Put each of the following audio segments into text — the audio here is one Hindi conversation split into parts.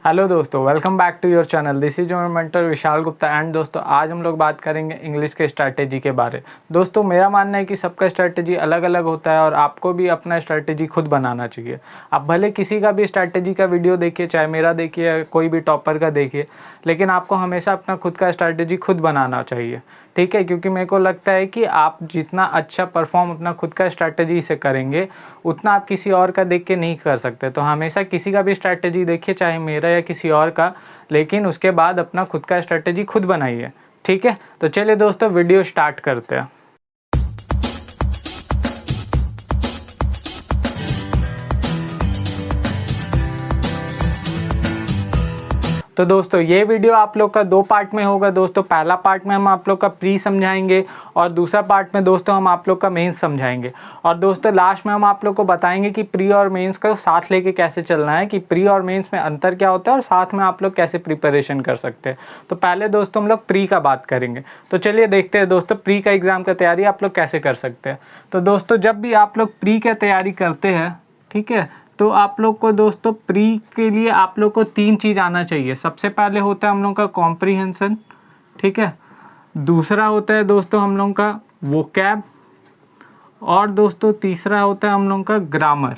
हेलो दोस्तों, welcome back to your channel. This is your mentor Vishal Gupta. And दोस्तों, आज हम लोग बात करेंगे इंग्लिश के स्ट्रैटेजी के बारे। दोस्तों, मेरा मानना है कि सबका स्ट्रैटेजी अलग अलग होता है और आपको भी अपना स्ट्रैटेजी खुद बनाना चाहिए। आप भले किसी का भी स्ट्रैटेजी का वीडियो देखिए, चाहे मेरा देखिए, कोई भी टॉपर का देखिए, लेकिन आपको हमेशा अपना खुद का स्ट्रैटेजी खुद बनाना चाहिए। ठीक है, क्योंकि मेरे को लगता है कि आप जितना अच्छा परफॉर्म अपना खुद का स्ट्रैटेजी से करेंगे, उतना आप किसी और का देख के नहीं कर सकते। तो हमेशा किसी का भी स्ट्रैटेजी देखिए, चाहे मेरा या किसी और का, लेकिन उसके बाद अपना खुद का स्ट्रैटेजी खुद बनाइए। ठीक है, तो चलिए दोस्तों, वीडियो स्टार्ट करते हैं। तो दोस्तों, ये वीडियो आप लोग का 2 पार्ट में होगा। दोस्तों, पहला पार्ट में हम आप लोग का प्री समझाएंगे और दूसरा पार्ट में दोस्तों हम आप लोग का मेंस समझाएंगे। और दोस्तों, लास्ट में हम आप लोग को बताएंगे कि प्री और मेंस का साथ लेके कैसे चलना है, कि प्री और मेंस में अंतर क्या होता है और साथ में आप लोग कैसे प्रिपरेशन कर सकते हैं। तो पहले दोस्तों हम लोग प्री का बात करेंगे। तो चलिए देखते हैं दोस्तों, प्री का एग्ज़ाम का तैयारी आप लोग कैसे कर सकते हैं। तो दोस्तों, जब भी आप लोग प्री की तैयारी करते हैं, ठीक है, तो आप लोग को दोस्तों प्री के लिए आप लोग को 3 चीज़ आना चाहिए। सबसे पहले होता है हम लोग का कॉम्प्रीहेंशन, ठीक है। दूसरा होता है दोस्तों हम लोग का वोकैब, और दोस्तों तीसरा होता है हम लोग का ग्रामर।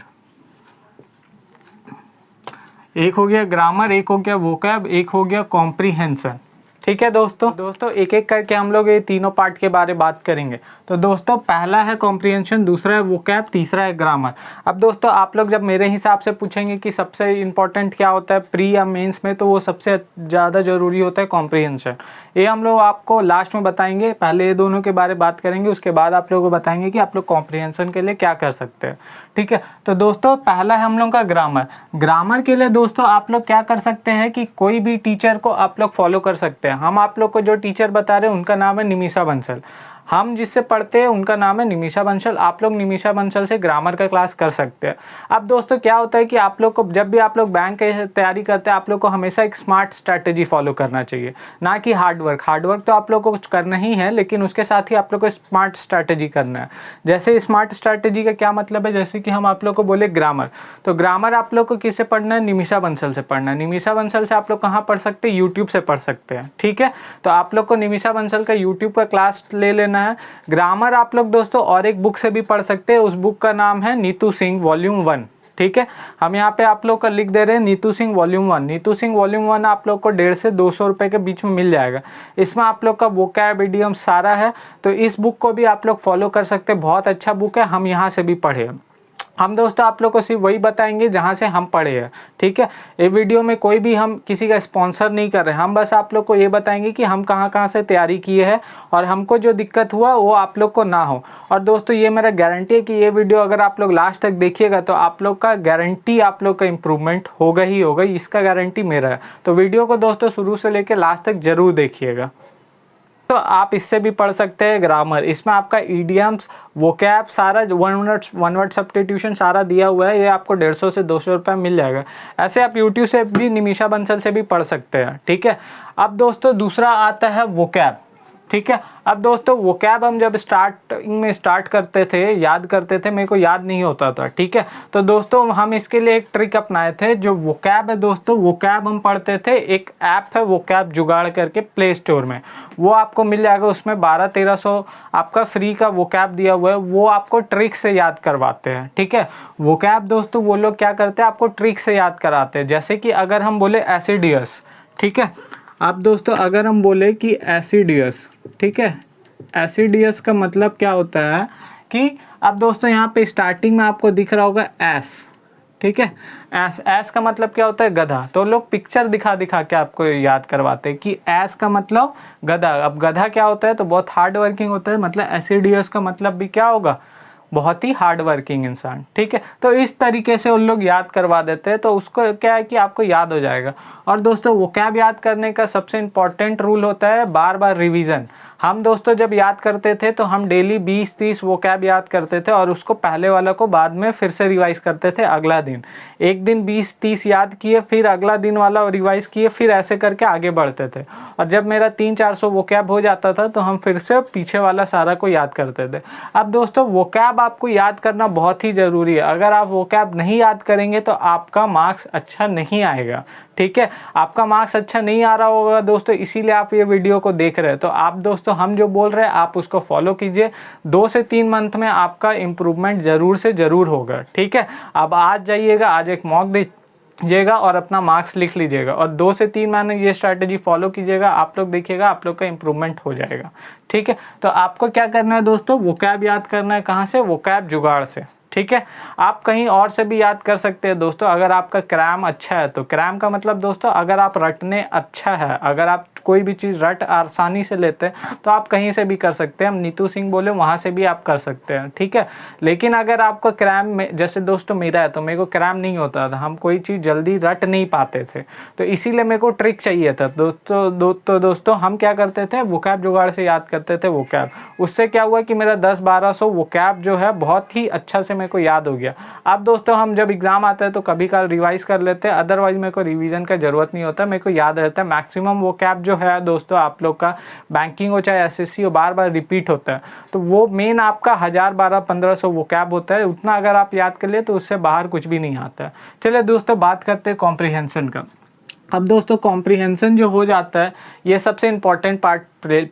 एक हो गया ग्रामर, एक हो गया वोकैब, एक हो गया कॉम्प्रीहेंशन। ठीक है दोस्तों एक एक करके हम लोग ये तीनों पार्ट के बारे में बात करेंगे। तो दोस्तों, पहला है कॉम्प्रीहेंशन, दूसरा है वोकैब, तीसरा है ग्रामर। अब दोस्तों, आप लोग जब मेरे हिसाब से पूछेंगे कि सबसे इम्पोर्टेंट क्या होता है प्री या मेंस में, तो वो सबसे ज़्यादा ज़रूरी होता है कॉम्प्रीहेंशन। ये हम लोग आपको लास्ट में बताएंगे। पहले ये दोनों के बारे में बात करेंगे, उसके बाद आप लोगों को बताएंगे कि आप लोग कॉम्प्रीहेंशन के लिए क्या कर सकते हैं। ठीक है, तो दोस्तों पहला है हम लोग का ग्रामर। ग्रामर के लिए दोस्तों आप लोग क्या कर सकते हैं कि कोई भी टीचर को आप लोग फॉलो कर सकते हैं। हम आप लोग को जो टीचर बता रहे हैं उनका नाम है निमिषा बंसल। हम जिससे पढ़ते हैं उनका नाम है निमिषा बंसल। आप लोग निमिषा बंसल से ग्रामर का क्लास कर सकते हैं। अब दोस्तों क्या होता है कि आप लोग को जब भी आप लोग बैंक की तैयारी करते हैं, आप लोग को हमेशा एक स्मार्ट स्ट्रैटेजी फॉलो करना चाहिए, ना कि हार्डवर्क। हार्डवर्क तो आप लोग को कुछ करना ही है, लेकिन उसके साथ ही आप लोग को स्मार्ट स्ट्रैटेजी करना है। जैसे स्मार्ट स्ट्रैटेजी का क्या मतलब है, जैसे कि हम आप लोग को बोले ग्रामर, तो ग्रामर आप लोग को किससे पढ़ना है, निमिषा बंसल से पढ़ना है। निमिषा बंसल से आप लोग कहाँ पढ़ सकते हैं, यूट्यूब से पढ़ सकते हैं। ठीक है, तो आप लोग को निमिषा बंसल का यूट्यूब का क्लास ले लेना है। ग्रामर आप लोग दोस्तों और एक बुक से भी पढ़ सकते हैं। उस बुक का नाम है नीतू सिंह वॉल्यूम 1। ठीक है, हम यहाँ पे आप लोग का लिख दे रहे हैं नीतू सिंह वॉल्यूम 1। नीतू सिंह वॉल्यूम 1 आप लोग को 150 से 200 रुपये के बीच में मिल जाएगा। इसमें आप लोग का वोकैब, इडियम सारा है। तो इस बुक को भी आप लोग फॉलो कर सकते हैं। बहुत अच्छा बुक है, हम यहाँ से भी पढ़े। हम दोस्तों आप लोग को सिर्फ वही बताएंगे जहाँ से हम पढ़े हैं। ठीक है, ये वीडियो में कोई भी हम किसी का स्पॉन्सर नहीं कर रहे हैं। हम बस आप लोग को ये बताएंगे कि हम कहाँ कहाँ से तैयारी किए हैं और हमको जो दिक्कत हुआ वो आप लोग को ना हो। और दोस्तों ये मेरा गारंटी है कि ये वीडियो अगर आप लोग लास्ट तक देखिएगा तो आप लोग का गारंटी आप लोग का इम्प्रूवमेंट होगा ही होगा। इसका गारंटी मेरा है। तो वीडियो को दोस्तों शुरू से लेकर लास्ट तक जरूर देखिएगा। तो आप इससे भी पढ़ सकते हैं ग्रामर। इसमें आपका ईडियम्स, वोकैब सारा, वन वर्ड सब्स्टिट्यूशन सारा दिया हुआ है। ये आपको 150 से 200 रुपये मिल जाएगा। ऐसे आप यूट्यूब से भी निमिषा बंसल से भी पढ़ सकते हैं। ठीक है, अब दोस्तों दूसरा आता है वोकैब। ठीक है, अब दोस्तों वोकैब हम जब स्टार्टिंग में स्टार्ट करते थे, याद करते थे, मेरे को याद नहीं होता था। ठीक है, तो दोस्तों हम इसके लिए एक ट्रिक अपनाए थे। जो वोकैब है दोस्तों, वोकैब हम पढ़ते थे। एक ऐप है वोकैब जुगाड़ करके प्ले स्टोर में, वो आपको मिल जाएगा। उसमें 1200-1300 आपका फ्री का वोकैब दिया हुआ है। वो आपको ट्रिक से याद करवाते हैं। ठीक है, वोकैब दोस्तों वो लोग क्या करते हैं, आपको ट्रिक से याद कराते हैं। जैसे कि अगर हम बोले एसिडियस, ठीक है, अब दोस्तों अगर हम बोले कि एसिडियस, ठीक है, एसिडियस का मतलब क्या होता है कि अब दोस्तों यहाँ पे स्टार्टिंग में आपको दिख रहा होगा एस। ठीक है, एस का मतलब क्या होता है, गधा। तो लोग पिक्चर दिखा दिखा के आपको याद करवाते हैं कि एस का मतलब गधा। अब गधा क्या होता है, तो बहुत हार्ड वर्किंग होता है। मतलब एसिडियस का मतलब भी क्या होगा, बहुत ही हार्ड वर्किंग इंसान। ठीक है, तो इस तरीके से उन लोग याद करवा देते हैं। तो उसको क्या है कि आपको याद हो जाएगा। और दोस्तों वोकैब याद करने का सबसे इम्पॉर्टेंट रूल होता है बार बार रिवीजन। हम दोस्तों जब याद करते थे तो हम डेली 20-30 वोकैब याद करते थे और उसको पहले वाला को बाद में फिर से रिवाइज करते थे अगला दिन। एक दिन 20-30 याद किए, फिर अगला दिन वाला रिवाइज किए, फिर ऐसे करके आगे बढ़ते थे। और जब मेरा 300-400 वोकैब हो जाता था तो हम फिर से पीछे वाला सारा को याद करते थे। अब दोस्तों वोकैब आपको याद करना बहुत ही ज़रूरी है। अगर आप वोकैब नहीं याद करेंगे तो आपका मार्क्स अच्छा नहीं आएगा। ठीक है, आपका मार्क्स अच्छा नहीं आ रहा होगा दोस्तों, इसीलिए आप ये वीडियो को देख रहे हैं। तो आप दोस्तों हम जो बोल रहे हैं आप उसको फॉलो कीजिए। 2 से 3 मंथ में आपका इम्प्रूवमेंट ज़रूर से ज़रूर होगा। ठीक है, अब आज जाइएगा, आज एक मॉक दीजिएगा और अपना मार्क्स लिख लीजिएगा और 2 से 3 महीने ये स्ट्रैटेजी फॉलो कीजिएगा। आप लोग देखिएगा आप लोग का इम्प्रूवमेंट हो जाएगा। ठीक है, तो आपको क्या करना है दोस्तों, वोकैब याद करना है। कहाँ से? वोकैब जुगाड़ से। ठीक है, आप कहीं और से भी याद कर सकते हैं दोस्तों। अगर आपका क्रैम अच्छा है तो क्रैम का मतलब दोस्तों अगर आप रटने अच्छा है, अगर आप कोई भी चीज़ रट आसानी से लेते हैं तो आप कहीं से भी कर सकते हैं। हम नीतू सिंह बोले वहाँ से भी आप कर सकते हैं। ठीक है, लेकिन अगर आपको क्रैम में, जैसे दोस्तों मेरा है तो मेरे को क्रैम नहीं होता था, हम कोई चीज़ जल्दी रट नहीं पाते थे, तो इसीलिए मेरे को ट्रिक चाहिए था दोस्तों हम क्या करते थे, वोकैब जुगाड़ से याद करते थे वोकैब। उससे क्या हुआ कि मेरा 10-1200 वोकैब जो है बहुत ही अच्छा से मेरे को याद हो गया। अब दोस्तों हम जब एग्ज़ाम आता है तो कभी कभार रिवाइज कर लेते हैं, अदरवाइज मेरे को रिवीजन का ज़रूरत नहीं होता, मेरे को याद रहता है। मैक्सिमम वोकैब जो है दोस्तों आप लोग का बैंकिंग हो चाहे एसएससी हो बार बार रिपीट होता है, तो वो मेन आपका 1000-1200-1500 वोकैब होता है। उतना अगर आप याद कर लिए तो उससे बाहर कुछ भी नहीं आता है। चलिए दोस्तों बात करते हैं कॉम्प्रिहेंशन का। अब दोस्तों कॉम्प्रिहेंशन जो हो जाता है ये सबसे इम्पॉर्टेंट पार्ट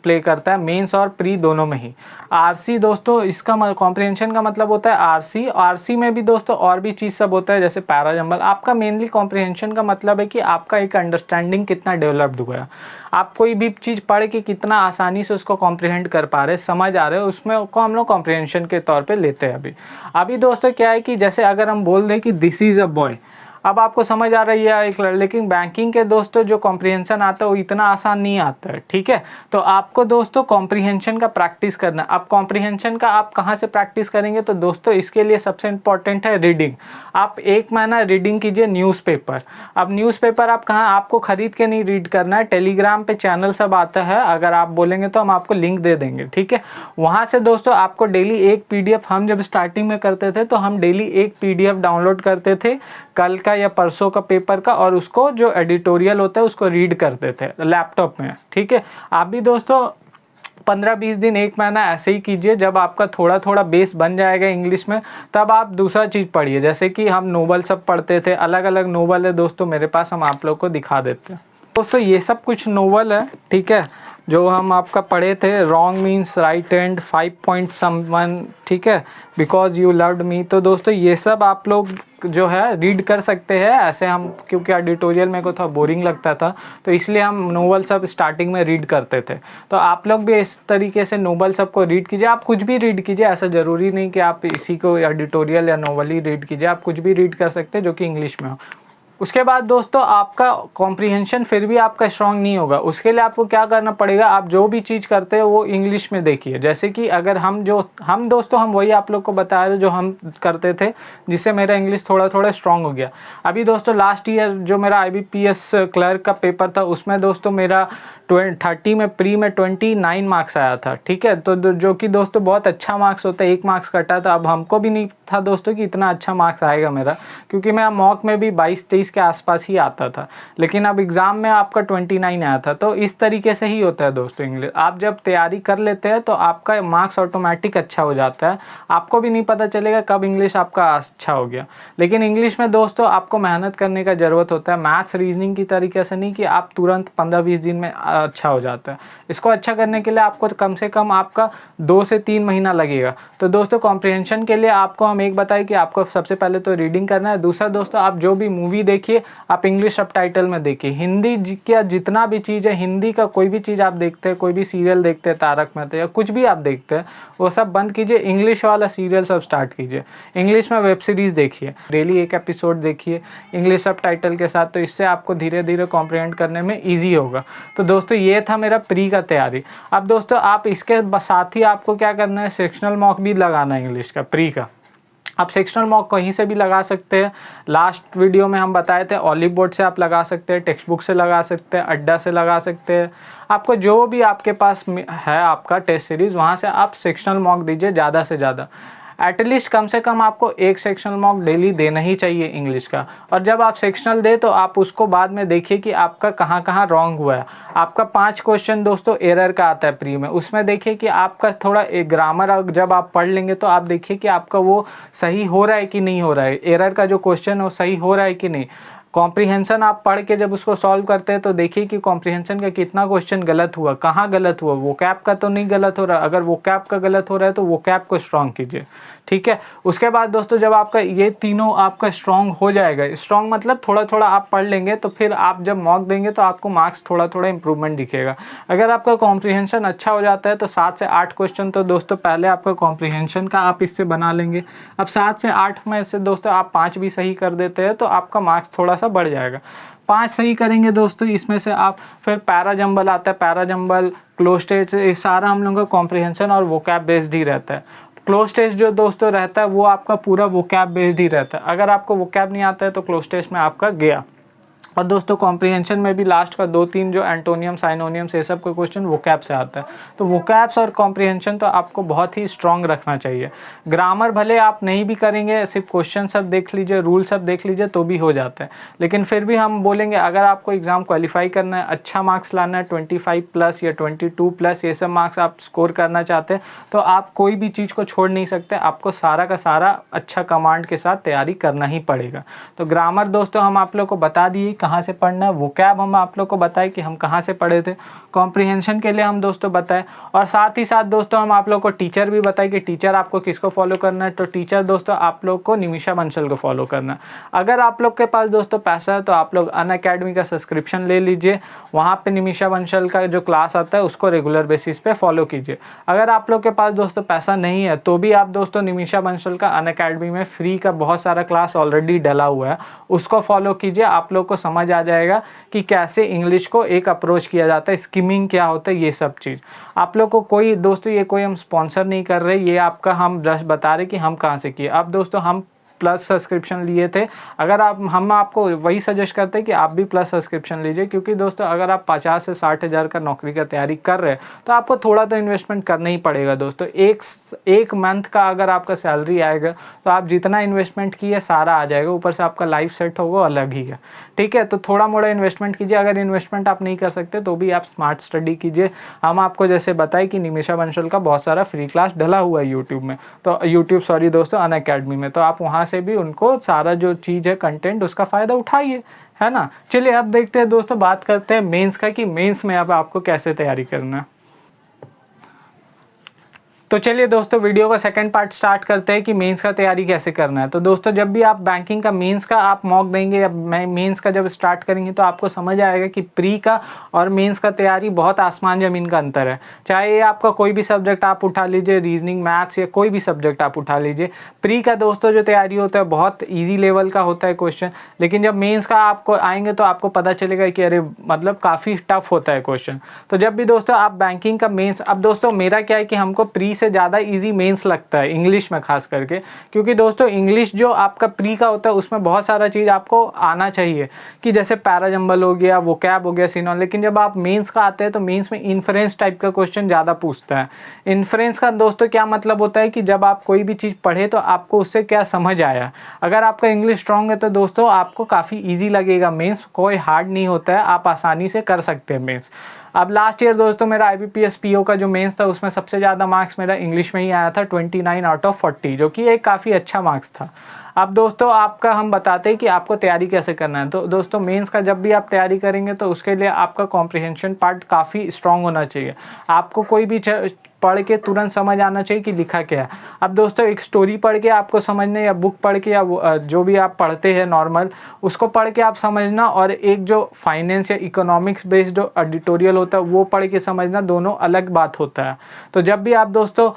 प्ले करता है मेंस और प्री दोनों में ही। आरसी दोस्तों इसका कॉम्प्रिहेंशन का मतलब होता है आरसी। आरसी में भी दोस्तों और भी चीज़ सब होता है जैसे पैराजंबल। आपका मेनली कॉम्प्रिहेंशन का मतलब है कि आपका एक अंडरस्टैंडिंग कितना डेवलप्ड हुआ है, आप कोई भी चीज़ पढ़ के कितना आसानी से उसको कॉम्प्रिहेंड कर पा रहे, समझ आ रहे हो, उसमें को हम लोग कॉम्प्रिहेंशन के तौर पर लेते हैं। अभी दोस्तों क्या है कि जैसे अगर हम बोल दें कि दिस इज़ अ बॉय, अब आपको समझ आ रही है एक, लेकिन बैंकिंग के दोस्तों जो कॉम्प्रिहेंशन आता है वो इतना आसान नहीं आता है। ठीक है, तो आपको दोस्तों कॉम्प्रिहेंशन का प्रैक्टिस करना। अब कॉम्प्रिहेंशन का आप कहाँ से प्रैक्टिस करेंगे, तो दोस्तों इसके लिए सबसे इम्पॉर्टेंट है रीडिंग। आप 1 महीना रीडिंग कीजिए न्यूज़पेपर। अब न्यूज़पेपर आप कहाँ, आपको खरीद के नहीं रीड करना है, टेलीग्राम पे चैनल सब आता है, अगर आप बोलेंगे तो हम आपको लिंक दे देंगे। ठीक है, वहाँ से दोस्तों आपको डेली एक PDF, हम जब स्टार्टिंग में करते थे तो हम डेली एक PDF डाउनलोड करते थे कल का या परसों का पेपर का, और उसको जो एडिटोरियल होता है उसको रीड करते थे लैपटॉप में। ठीक है, आप भी दोस्तों 15-20 दिन 1 महीना ऐसे ही कीजिए। जब आपका थोड़ा थोड़ा बेस बन जाएगा इंग्लिश में तब आप दूसरा चीज़ पढ़िए। जैसे कि हम नोवेल सब पढ़ते थे, अलग अलग नोवेल है दोस्तों मेरे पास, हम आप लोग को दिखा देते हैं। दोस्तों ये सब कुछ नोवेल है, ठीक है, जो हम आपका पढ़े थे। Wrong means right and 5 point someone, ठीक है, बिकॉज यू लव्ड मी। तो दोस्तों ये सब आप लोग जो है रीड कर सकते हैं ऐसे। हम क्योंकि एडिटोरियल मेरे को थोड़ा बोरिंग लगता था तो इसलिए हम नोवेल सब स्टार्टिंग में रीड करते थे। तो आप लोग भी इस तरीके से नोवेल सबको रीड कीजिए। आप कुछ भी रीड कीजिए, ऐसा ज़रूरी नहीं कि आप इसी को एडिटोरियल या नोवेल ही रीड कीजिए, आप कुछ भी रीड कर सकते हैं जो कि इंग्लिश में हो। उसके बाद दोस्तों आपका कॉम्प्रिहेंशन फिर भी आपका स्ट्रांग नहीं होगा, उसके लिए आपको क्या करना पड़ेगा, आप जो भी चीज़ करते हैं वो इंग्लिश में देखिए। जैसे कि अगर हम दोस्तों हम वही आप लोग को बता रहे जो हम करते थे, जिससे मेरा इंग्लिश थोड़ा थोड़ा स्ट्रांग हो गया। अभी दोस्तों लास्ट ईयर जो मेरा IBPS क्लर्क का पेपर था उसमें दोस्तों मेरा 30 में प्री में 29 मार्क्स आया था। ठीक है, तो जो कि दोस्तों बहुत अच्छा मार्क्स होता है, 1 मार्क्स कटा था। अब हमको भी नहीं था दोस्तों कि इतना अच्छा मार्क्स आएगा मेरा, क्योंकि मेरा मॉक में भी 22-23 के आसपास ही आता था, लेकिन अब एग्ज़ाम में आपका 29 आया था। तो इस तरीके से ही होता है दोस्तों इंग्लिश। आप जब तैयारी कर लेते हैं तो आपका मार्क्स ऑटोमेटिक अच्छा हो जाता है, आपको भी नहीं पता चलेगा कब इंग्लिश आपका अच्छा हो गया। लेकिन इंग्लिश में दोस्तों आपको मेहनत करने का ज़रूरत होता है, मैथ्स रीजनिंग की तरीके से नहीं कि आप तुरंत 15-20 दिन में अच्छा हो जाता है। इसको अच्छा करने के लिए आपको कम से कम आपका 2 से 3 महीना लगेगा। तो दोस्तों कॉम्प्रिहेंशन के लिए आपको हम एक बताएं कि आपको सबसे पहले तो रीडिंग करना है। दूसरा दोस्तों आप जो भी मूवी देखिए आप इंग्लिश सबटाइटल में देखिए। हिंदी का जितना भी चीज़ है, हिंदी का कोई भी चीज़ आप देखते हैं, कोई भी सीरियल देखते हैं, तारक मेहता या कुछ भी आप देखते हैं, वो सब बंद कीजिए, इंग्लिश वाला सीरियल सब स्टार्ट कीजिए। इंग्लिश में वेब सीरीज़ देखिए, डेली एक एपिसोड देखिए इंग्लिश सबटाइटल के साथ, तो इससे आपको धीरे धीरे कॉम्प्रिहेंड करने में ईजी होगा। तो दोस्तों ये था मेरा प्री का तैयारी। अब दोस्तों आप इसके साथ ही आपको क्या करना है, सेक्शनल मॉक भी लगाना है इंग्लिश का प्री का। आप सेक्शनल मॉक कहीं से भी लगा सकते हैं। लास्ट वीडियो में हम बताए थे ऑलिव बोर्ड से आप लगा सकते हैं, टेक्स्ट बुक से लगा सकते हैं, अड्डा से लगा सकते हैं। आपको जो भी आपके पास है आपका टेस्ट सीरीज़, वहाँ से आप सेक्शनल मॉक दीजिए ज़्यादा से ज़्यादा। एटलीस्ट कम से कम आपको एक सेक्शनल मॉक डेली देना ही चाहिए इंग्लिश का। और जब आप सेक्शनल दे तो आप उसको बाद में देखिए कि आपका कहाँ कहाँ रॉन्ग हुआ है। आपका 5 क्वेश्चन दोस्तों एरर का आता है प्री में, उसमें देखिए कि आपका थोड़ा ग्रामर जब आप पढ़ लेंगे तो आप देखिए कि आपका वो सही हो रहा है कि नहीं हो रहा है, एरर का जो क्वेश्चन हो सही हो रहा है कि नहीं। कॉम्प्रीहेंशन आप पढ़ के जब उसको सॉल्व करते हैं तो देखिए कि कॉम्प्रीहेंशन का कितना क्वेश्चन गलत हुआ, कहाँ गलत हुआ। वो कैप का तो नहीं गलत हो रहा, अगर वो कैप का गलत हो रहा है तो वो कैप को स्ट्रॉन्ग कीजिए, ठीक है। उसके बाद दोस्तों जब आपका ये तीनों आपका स्ट्रॉन्ग हो जाएगा, स्ट्रॉन्ग मतलब थोड़ा थोड़ा आप पढ़ लेंगे, तो फिर आप जब मॉक देंगे तो आपको मार्क्स थोड़ा थोड़ा इंप्रूवमेंट दिखेगा। अगर आपका कॉम्प्रीहेंशन अच्छा हो जाता है तो 7 से 8 क्वेश्चन तो दोस्तों पहले आपका कॉम्प्रीहेंशन का आप इससे बना लेंगे। अब 7 से 8 में से दोस्तों आप 5 भी सही कर देते हैं तो आपका मार्क्स थोड़ा सा बढ़ जाएगा। 5 सही करेंगे दोस्तों, इसमें से आप फिर पैरा जंबल आता है, पैरा जंबल, क्लोज टेस्ट, ये सारा हम लोगों का कॉम्प्रीहेंशन और वोकैब बेस्ड ही रहता है। क्लोज टेस्ट जो दोस्तों रहता है वो आपका पूरा वोकैब बेस्ड ही रहता है। अगर आपको वोकैब नहीं आता है तो क्लोज टेस्ट में आपका गया। और दोस्तों कॉम्प्रीहेंशन में भी लास्ट का 2-3 जो एंटोनियम साइनोनियम्स ये सब का क्वेश्चन वोकैब से आता है। तो वोकैब्स और कॉम्प्रीहेंशन तो आपको बहुत ही स्ट्रॉन्ग रखना चाहिए। ग्रामर भले आप नहीं भी करेंगे, सिर्फ क्वेश्चन सब देख लीजिए, रूल सब देख लीजिए तो भी हो जाता है। लेकिन फिर भी हम बोलेंगे अगर आपको एग्ज़ाम क्वालिफाई करना है, अच्छा मार्क्स लाना है, 25+ या 22+ ये सब मार्क्स आप स्कोर करना चाहते हैं तो आप कोई भी चीज़ को छोड़ नहीं सकते। आपको सारा का सारा अच्छा कमांड के साथ तैयारी करना ही पड़ेगा। तो ग्रामर दोस्तों हम आप लोग को बता दिए कहाँ से पढ़ना है, वोकैब हम आप लोग को बताए कि हम कहाँ से पढ़े थे, कॉम्प्रीहेंशन के लिए हम दोस्तों बताए, और साथ ही साथ दोस्तों हम आप लोग को टीचर भी बताए कि टीचर आपको किसको फॉलो करना है। तो टीचर दोस्तों आप लोग को निमिषा बंसल को फॉलो करना है। अगर आप लोग के पास दोस्तों पैसा है तो आप लोग अनअकैडमी का सब्सक्रिप्शन ले लीजिए, वहाँ पे निमिषा बंसल का जो क्लास आता है उसको रेगुलर बेसिस पे फॉलो कीजिए। अगर आप लोग के पास दोस्तों पैसा नहीं है तो भी आप दोस्तों निमिषा बंसल का अनअकैडमी में फ्री का बहुत सारा क्लास ऑलरेडी डला हुआ है, उसको फॉलो कीजिए। आप लोग को समझ आ जाएगा कि कैसे इंग्लिश को एक अप्रोच किया जाता है, स्किमिंग क्या होता है, ये सब चीज़। आप लोग को कोई दोस्तों ये कोई हम स्पॉन्सर नहीं कर रहे, ये आपका हम जस्ट बता रहे कि हम कहाँ से किए। अब दोस्तों हम प्लस सब्सक्रिप्शन लिए थे, अगर आप हम आपको वही सजेस्ट करते हैं कि आप भी प्लस सब्सक्रिप्शन लीजिए, क्योंकि दोस्तों अगर आप 50 से 60 हज़ार का नौकरी का तैयारी कर रहे हैं तो आपको थोड़ा तो इन्वेस्टमेंट करना ही पड़ेगा दोस्तों। एक मंथ का अगर आपका सैलरी आएगा तो आप जितना इन्वेस्टमेंट किए सारा आ जाएगा, ऊपर से आपका लाइफ सेट होगा अलग ही है, ठीक है। तो थोड़ा मोड़ा इन्वेस्टमेंट कीजिए, अगर इन्वेस्टमेंट आप नहीं कर सकते तो भी आप स्मार्ट स्टडी कीजिए। हम आपको जैसे बताए कि निमिषा बंसल का बहुत सारा फ्री क्लास डला हुआ है यूट्यूब में, तो दोस्तों अनअकैडमी में, तो आप वहाँ से भी उनको सारा जो चीज़ है कंटेंट उसका फ़ायदा उठाइए, है ना। चलिए अब देखते हैं दोस्तों, बात करते हैं मेंस का कि मेंस में अब आपको कैसे तैयारी करना है। तो चलिए दोस्तों वीडियो का सेकंड पार्ट स्टार्ट करते हैं कि मेंस का तैयारी कैसे करना है। तो दोस्तों जब भी आप बैंकिंग का मेंस का आप मॉक देंगे या मेंस का जब स्टार्ट करेंगे तो आपको समझ आएगा कि प्री का और मेंस का तैयारी बहुत आसमान ज़मीन का अंतर है। चाहे ये आपका कोई भी सब्जेक्ट आप उठा लीजिए, रीजनिंग, मैथ्स या कोई भी सब्जेक्ट आप उठा लीजिए, प्री का दोस्तों जो तैयारी होता है बहुत ईजी लेवल का होता है क्वेश्चन, लेकिन जब मेंस का आपको आएंगे तो आपको पता चलेगा कि अरे मतलब काफ़ी टफ होता है क्वेश्चन। तो जब भी दोस्तों आप बैंकिंग का मेंस, अब दोस्तों मेरा क्या है कि हमको प्री से ज़्यादा इजी मेंस लगता है इंग्लिश में खास करके, क्योंकि दोस्तों इंग्लिश जो आपका प्री का होता है उसमें बहुत सारा चीज़ आपको आना चाहिए, कि जैसे पैराजंबल हो गया, वोकैब हो गया, सिनोन। लेकिन जब आप मेंस का आते हैं तो मेंस में इन्फ्रेंस टाइप का क्वेश्चन ज़्यादा पूछता है। इन्फ्रेंस का दोस्तों क्या मतलब होता है कि जब आप कोई भी चीज़ पढ़े तो आपको उससे क्या समझ आया। अगर आपका इंग्लिश स्ट्रॉन्ग है तो दोस्तों आपको काफ़ी ईजी लगेगा मेंस, कोई हार्ड नहीं होता है, आप आसानी से कर सकते हैं मेंस। अब लास्ट ईयर दोस्तों मेरा IBPS PO का जो मेंस था उसमें सबसे ज़्यादा मार्क्स मेरा इंग्लिश में ही आया था, 29 आउट ऑफ 40, जो कि एक काफ़ी अच्छा मार्क्स था। अब दोस्तों आपका हम बताते हैं कि आपको तैयारी कैसे करना है। तो दोस्तों मेंस का जब भी आप तैयारी करेंगे तो उसके लिए आपका कॉम्प्रिहेंशन पार्ट काफ़ी स्ट्रॉन्ग होना चाहिए। आपको कोई भी पढ़ के तुरंत समझ आना चाहिए कि लिखा क्या है। अब दोस्तों एक स्टोरी पढ़ के आपको समझना, या बुक पढ़ के, या जो भी आप पढ़ते हैं नॉर्मल उसको पढ़ के आप समझना, और एक जो फाइनेंस या इकोनॉमिक्स बेस्ड जो एडिटोरियल होता है वो पढ़ के समझना, दोनों अलग बात होता है। तो जब भी आप दोस्तों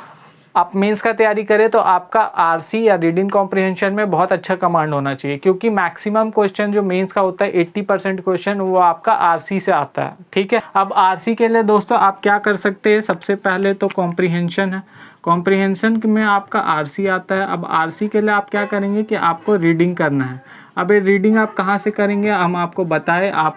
आप मेंस का तैयारी करें तो आपका RC या रीडिंग कॉम्प्रिहेंशन में बहुत अच्छा कमांड होना चाहिए, क्योंकि मैक्सिमम क्वेश्चन जो मेंस का होता है 80% क्वेश्चन वो आपका RC से आता है, ठीक है। अब RC के लिए दोस्तों आप क्या कर सकते हैं, सबसे पहले तो कॉम्प्रिहेंशन है। कॉम्प्रिहेंशन में आपका आरसी आता है। अब आरसी के लिए आप क्या करेंगे कि आपको रीडिंग करना है। अब ये रीडिंग आप कहाँ से करेंगे हम आपको बताएं। आप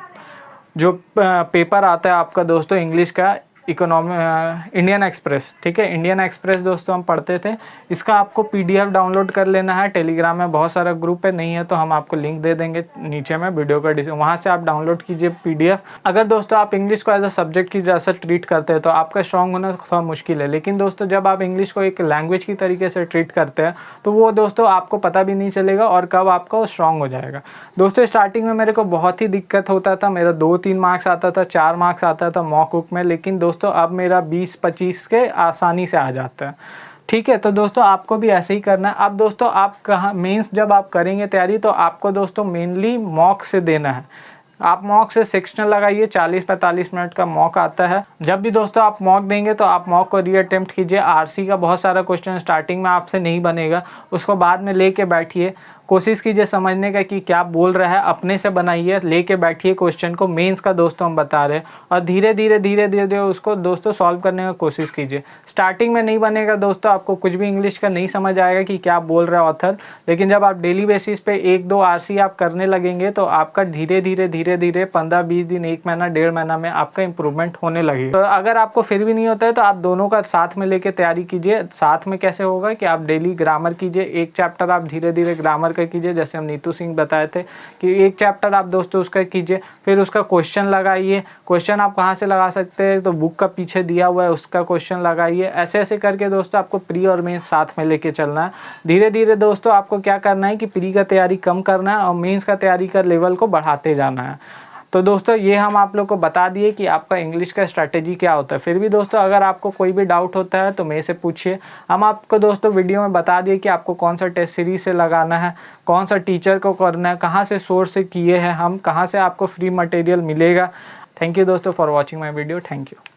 जो पेपर आता है आपका दोस्तों इंग्लिश का इंडियन एक्सप्रेस, ठीक है, इंडियन एक्सप्रेस दोस्तों हम पढ़ते थे। इसका आपको पीडीएफ डाउनलोड कर लेना है। टेलीग्राम में बहुत सारा ग्रुप है, नहीं है तो हम आपको लिंक दे देंगे नीचे में वीडियो का, वहाँ से आप डाउनलोड कीजिए पीडीएफ। अगर दोस्तों आप इंग्लिश को एज अ सब्जेक्ट की जैसा ट्रीट करते हैं तो आपका स्ट्रॉन्ग होना थोड़ा मुश्किल है। लेकिन दोस्तों जब आप इंग्लिश को एक लैंग्वेज की तरीके से ट्रीट करते हैं तो वो दोस्तों आपको पता भी नहीं चलेगा और कब आपका स्ट्रॉन्ग हो जाएगा। दोस्तों स्टार्टिंग में मेरे को बहुत ही दिक्कत होता था, मेरा 2-3 मार्क्स आता था, 4 मार्क्स आता था मॉक बुक में, लेकिन दोस्तों अब मेरा 20-25 के आसानी से आ जाता है। ठीक है, तो दोस्तों आपको भी ऐसे ही करना है। अब दोस्तों आप कहाँ मेंस जब आप करेंगे तैयारी तो आपको दोस्तों मेनली मॉक से देना है। आप मॉक से सेक्शनल लगाइए, 40-45 मिनट का मॉक आता है। जब भी दोस्तों आप मॉक देंगे तो आप मॉक को रीअटेम्प्ट कीजिए। आरसी का बहुत सारा क्वेश्चन स्टार्टिंग में आपसे नहीं बनेगा, उसको बाद में लेके बैठिए, कोशिश कीजिए समझने का कि क्या बोल रहा है, अपने से बनाइए, लेके बैठिए क्वेश्चन को। मेंस का दोस्तों हम बता रहे हैं और धीरे धीरे उसको दोस्तों सॉल्व करने की कोशिश कीजिए। स्टार्टिंग में नहीं बनेगा दोस्तों, आपको कुछ भी इंग्लिश का नहीं समझ आएगा कि क्या बोल रहा है ऑथर, लेकिन जब आप डेली बेसिस पे 1-2 आरसी आप करने लगेंगे तो आपका धीरे धीरे 15-20 दिन, 1 महीना, 1.5 महीना में आपका इंप्रूवमेंट होने लगेगा। तो अगर आपको फिर भी नहीं होता है तो आप दोनों का साथ में लेके तैयारी कीजिए। साथ में कैसे होगा कि आप डेली ग्रामर कीजिए, एक चैप्टर आप धीरे धीरे ग्रामर का कीजिए, जैसे हम नीतू सिंह बताए थे कि एक चैप्टर आप दोस्तों उसका कीजिए, फिर उसका क्वेश्चन लगाइए। क्वेश्चन आप कहाँ से लगा सकते हैं तो बुक का पीछे दिया हुआ है उसका क्वेश्चन लगाइए। ऐसे ऐसे करके दोस्तों आपको प्री और मेंस साथ में लेके चलना है। धीरे धीरे दोस्तों आपको क्या करना है कि प्री का तैयारी कम करना है और मेंस का तैयारी का लेवल को बढ़ाते जाना है। तो दोस्तों ये हम आप लोग को बता दिए कि आपका इंग्लिश का स्ट्रैटेजी क्या होता है। फिर भी दोस्तों अगर आपको कोई भी डाउट होता है तो मेरे से पूछिए। हम आपको दोस्तों वीडियो में बता दिए कि आपको कौन सा टेस्ट सीरीज से लगाना है, कौन सा टीचर को करना है, कहाँ से सोर्स से किए हैं हम, कहाँ से आपको फ्री मटेरियल मिलेगा। थैंक यू दोस्तों for watching my video. Thank you.